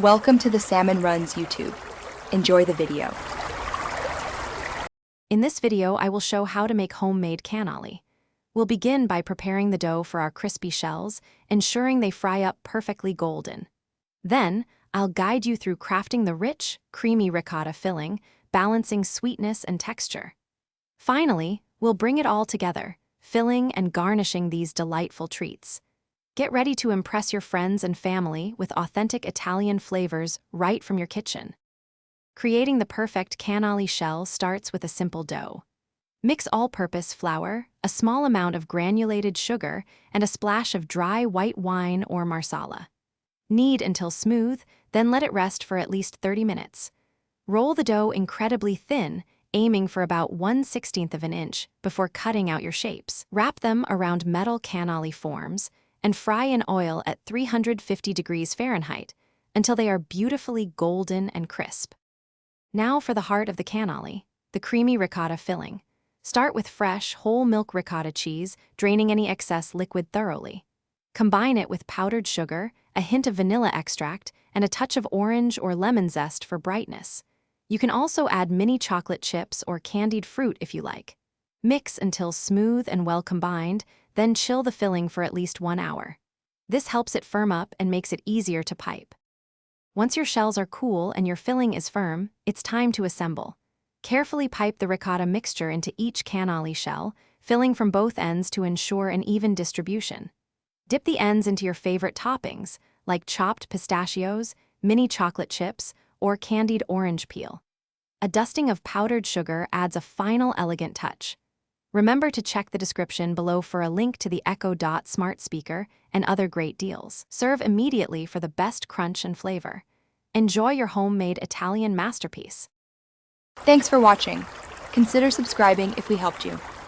Welcome to the Salmon Runs YouTube. Enjoy the video. In this video, I will show how to make homemade cannoli. We'll begin by preparing the dough for our crispy shells, ensuring they fry up perfectly golden. Then, I'll guide you through crafting the rich, creamy ricotta filling, balancing sweetness and texture. Finally, we'll bring it all together, filling and garnishing these delightful treats. Get ready to impress your friends and family with authentic Italian flavors right from your kitchen. Creating the perfect cannoli shell starts with a simple dough. Mix all-purpose flour, a small amount of granulated sugar, and a splash of dry white wine or marsala. Knead until smooth, then let it rest for at least 30 minutes. Roll the dough incredibly thin, aiming for about 1/16 of an inch before cutting out your shapes. Wrap them around metal cannoli forms and fry in oil at 350 degrees Fahrenheit until they are beautifully golden and crisp. Now for the heart of the cannoli, the creamy ricotta filling. Start with fresh, whole milk ricotta cheese, draining any excess liquid thoroughly. Combine it with powdered sugar, a hint of vanilla extract, and a touch of orange or lemon zest for brightness. You can also add mini chocolate chips or candied fruit if you like. Mix until smooth and well combined, then chill the filling for at least 1 hour. This helps it firm up and makes it easier to pipe. Once your shells are cool and your filling is firm, it's time to assemble. Carefully pipe the ricotta mixture into each cannoli shell, filling from both ends to ensure an even distribution. Dip the ends into your favorite toppings, like chopped pistachios, mini chocolate chips, or candied orange peel. A dusting of powdered sugar adds a final elegant touch. Remember to check the description below for a link to the Echo Dot smart speaker and other great deals. Serve immediately for the best crunch and flavor. Enjoy your homemade Italian masterpiece. Thanks for watching. Consider subscribing if we helped you.